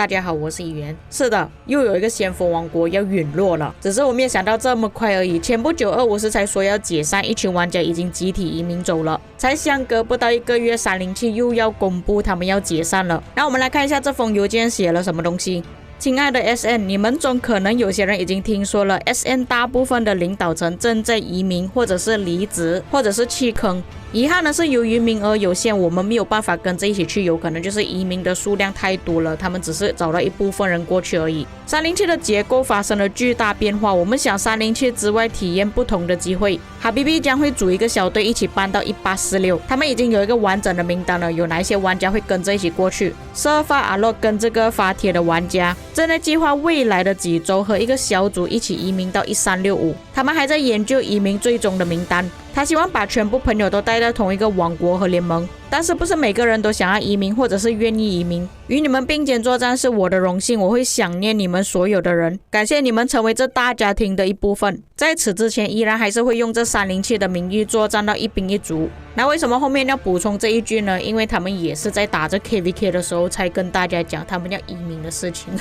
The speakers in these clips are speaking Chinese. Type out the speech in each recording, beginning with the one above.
大家好，我是议员。是的，又有一个先锋王国要陨落了，只是我没有想到这么快而已。前不久254才说要解散，一群玩家已经集体移民走了，才相隔不到1个月，307又要公布他们要解散了。那我们来看一下这封邮件写了什么东西。亲爱的 SN， 你们中可能有些人已经听说了 SN 大部分的领导层正在移民，或者是离职，或者是弃坑。遗憾的是，由于名额有限，我们没有办法跟着一起去，有可能就是移民的数量太多了，他们只是找到一部分人过去而已。307的结构发生了巨大变化，我们想307之外体验不同的机会。哈比比将会组一个小队一起搬到1846，他们已经有一个完整的名单了，有哪一些玩家会跟着一起过去。设发阿洛跟这个发帖的玩家正在计划未来的几周和一个小组一起移民到1365，他们还在研究移民最终的名单。他希望把全部朋友都带到同一个王国和联盟，但是不是每个人都想要移民或者是愿意移民。与你们并肩作战是我的荣幸，我会想念你们所有的人，感谢你们成为这大家庭的一部分。在此之前依然还是会用这307的名义作战到一兵一卒。那为什么后面要补充这一句呢？因为他们也是在打着 KVK 的时候才跟大家讲他们要移民的事情。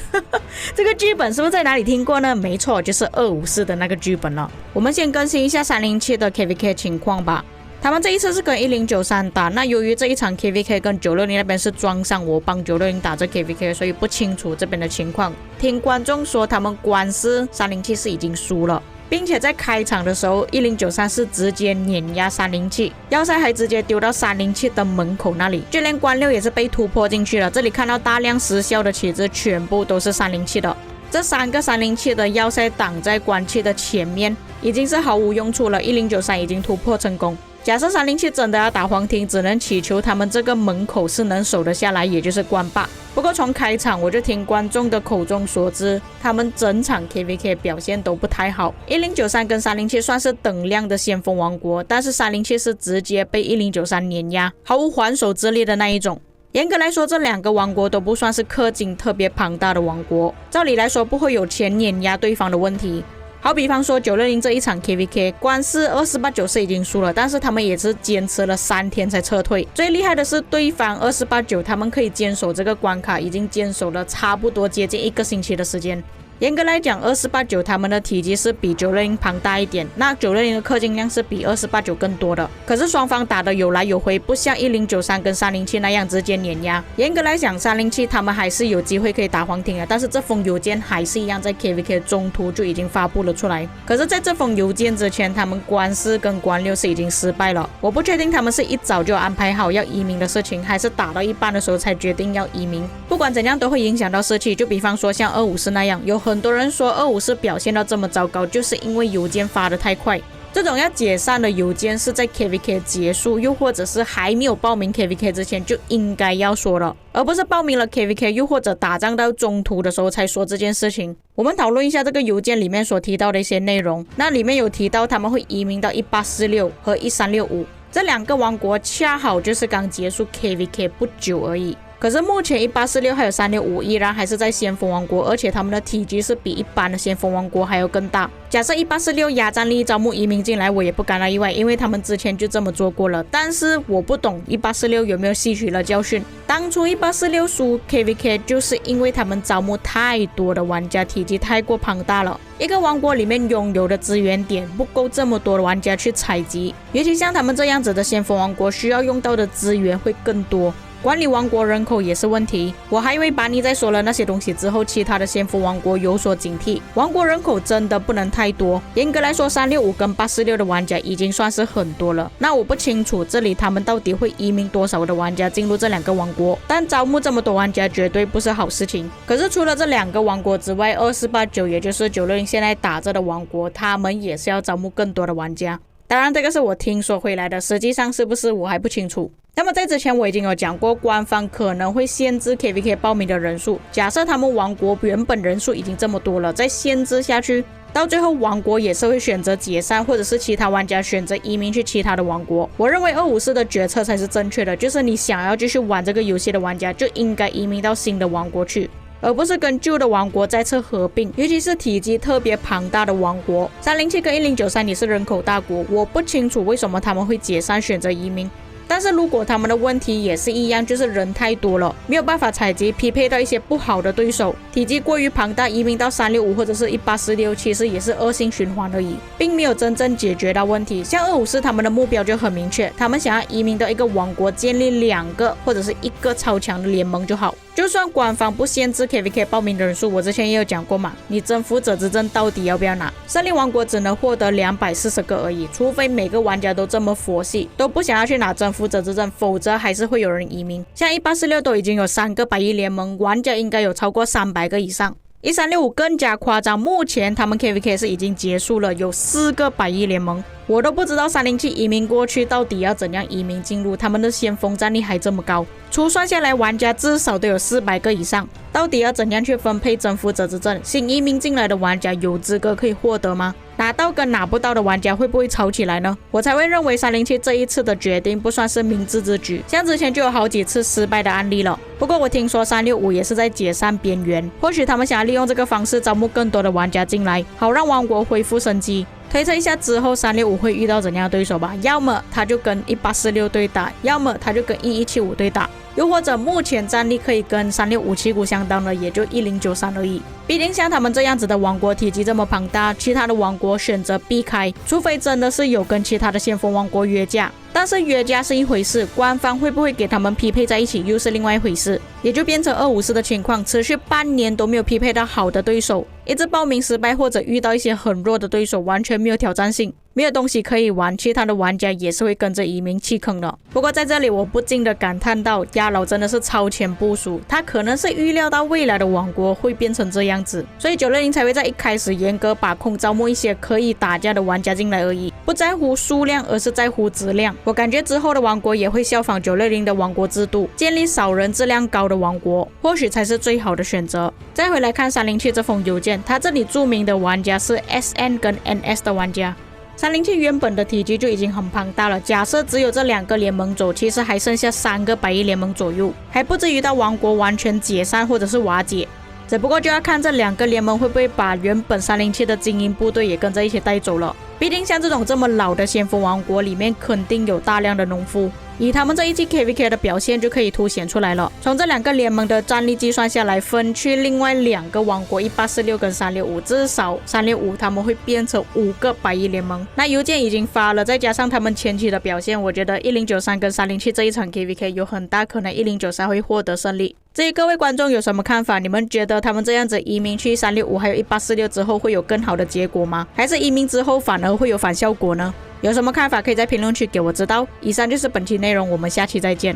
这个剧本是不是在哪里听过呢？没错，就是254的那个剧本了。我们先更新一下307的 KVK 情况吧。他们这一次是跟1093打，那由于这一场 KVK 跟960那边是装上我帮960打这 KVK， 所以不清楚这边的情况。听观众说他们官司307是已经输了，并且在开场的时候1093是直接碾压307，要塞还直接丢到307的门口那里，就连官6也是被突破进去了。这里看到大量失效的旗帜全部都是307的，这3个307的要塞挡在官器的前面，已经是毫无用处了。1093已经突破成功。假设307真的要打皇庭，只能祈求他们这个门口是能守得下来，也就是关霸。不过从开场我就听观众的口中所知，他们整场 KVK 表现都不太好。1093跟307算是等量的先锋王国，但是307是直接被1093碾压，毫无还手之力的那一种。严格来说，这2个王国都不算是氪金特别庞大的王国，照理来说不会有钱碾压对方的问题。好比方说960这一场 KVK， 官司2489是已经输了，但是他们也是坚持了3天才撤退。最厉害的是对方2489，他们可以坚守这个关卡，已经坚守了差不多接近1个星期的时间。严格来讲，2489他们的体积是比960庞大一点，那960的氪金量是比2489更多的。可是双方打得有来有回，不像1093跟307那样直接碾压。严格来讲，307他们还是有机会可以打皇庭的，但是这封邮件还是一样在 KVK 中途就已经发布了出来。可是在这封邮件之前，他们官4跟官6是已经失败了。我不确定他们是一早就安排好要移民的事情，还是打到一半的时候才决定要移民。不管怎样都会影响到士气，就比方说像254那样，有很多人说254表现到这么糟糕，就是因为邮件发得太快。这种要解散的邮件是在 KVK 结束，又或者是还没有报名 KVK 之前就应该要说了，而不是报名了 KVK 又或者打仗到中途的时候才说这件事情。我们讨论一下这个邮件里面所提到的一些内容。那里面有提到他们会移民到1846和1365，这2个王国恰好就是刚结束 KVK 不久而已。可是目前1846还有365依然还是在先锋王国，而且他们的体积是比一般的先锋王国还要更大。假设1846压战力招募移民进来，我也不感到意外，因为他们之前就这么做过了。但是我不懂1846有没有吸取了教训。当初1846输 KVK 就是因为他们招募太多的玩家，体积太过庞大了。一个王国里面拥有的资源点不够这么多的玩家去采集，尤其像他们这样子的先锋王国，需要用到的资源会更多。管理王国人口也是问题，我还以为巴尼在说了那些东西之后，其他的先锋王国有所警惕。王国人口真的不能太多，严格来说365跟846的玩家已经算是很多了。那我不清楚这里他们到底会移民多少的玩家进入这2个王国，但招募这么多玩家绝对不是好事情。可是除了这2个王国之外，2489也就是960现在打着的王国，他们也是要招募更多的玩家。当然这个是我听说回来的，实际上是不是我还不清楚。那么在之前我已经有讲过，官方可能会限制 KVK 报名的人数。假设他们王国原本人数已经这么多了，再限制下去，到最后王国也是会选择解散，或者是其他玩家选择移民去其他的王国。我认为254的决策才是正确的，就是你想要继续玩这个游戏的玩家就应该移民到新的王国去，而不是跟旧的王国再次合并，尤其是体积特别庞大的王国。307跟1093也是人口大国，我不清楚为什么他们会解散选择移民。但是如果他们的问题也是一样，就是人太多了，没有办法采集匹配到一些不好的对手，体积过于庞大，移民到365或者是1846，其实也是恶性循环而已，并没有真正解决到问题。像254他们的目标就很明确，他们想要移民到一个王国，建立2个或者是1个超强的联盟就好。就算官方不限制 KVK 报名的人数，我之前也有讲过嘛，你征服者之证到底要不要拿？胜利王国只能获得240个而已，除非每个玩家都这么佛系，都不想要去拿征服者之证，否则还是会有人移民。像1846都已经有3个百亿联盟，玩家应该有超过300个以上。1365更加夸张，目前他们 KVK 是已经结束了，有4个百亿联盟。我都不知道307移民过去到底要怎样移民进入，他们的先锋战力还这么高，初算下来玩家至少都有400个以上，到底要怎样去分配征服者之证？新移民进来的玩家有资格可以获得吗？拿到跟拿不到的玩家会不会吵起来呢？我才会认为307这一次的决定不算是明智之举，像之前就有好几次失败的案例了。不过我听说365也是在解散边缘，或许他们想要利用这个方式招募更多的玩家进来，好让王国恢复生机。推测一下之后365会遇到怎样的对手吧，要么他就跟1846对打，要么他就跟1175对打，又或者目前战力可以跟365旗鼓相当的也就1093而已。毕竟像他们这样子的王国体积这么庞大，其他的王国选择避开，除非真的是有跟其他的先锋王国约架。但是约架是一回事，官方会不会给他们匹配在一起又是另外一回事，也就变成254的情况，持续半年都没有匹配到好的对手，一直报名失败或者遇到一些很弱的对手，完全没有挑战性，没有东西可以玩，其他的玩家也是会跟着移民弃坑的。不过在这里我不禁的感叹到，亚老真的是超前部署，他可能是预料到未来的王国会变成这样子，所以960才会在一开始严格把控，招募一些可以打架的玩家进来而已，不在乎数量而是在乎质量。我感觉之后的王国也会效仿960的王国制度，建立少人质量高的王国，或许才是最好的选择。再回来看307这封邮件，他这里注明的玩家是 SN 跟 NS 的玩家。307原本的体积就已经很庞大了，假设只有这2个联盟走，其实还剩下3个百亿联盟左右，还不至于到王国完全解散或者是瓦解。只不过就要看这2个联盟会不会把原本307的精英部队也跟着一起带走了。毕竟像这种这么老的先锋王国里面肯定有大量的农夫，以他们这一季 KVK 的表现就可以凸显出来了。从这2个联盟的战力计算下来，分去另外2个王国1846跟365，至少365他们会变成5个百亿联盟。那邮件已经发了，再加上他们前期的表现，我觉得1093跟307这一场 KVK 有很大可能1093会获得胜利。至于各位观众有什么看法？你们觉得他们这样子移民去365还有1846之后会有更好的结果吗？还是移民之后反而会有反效果呢？有什么看法可以在评论区给我知道。以上就是本期内容，我们下期再见。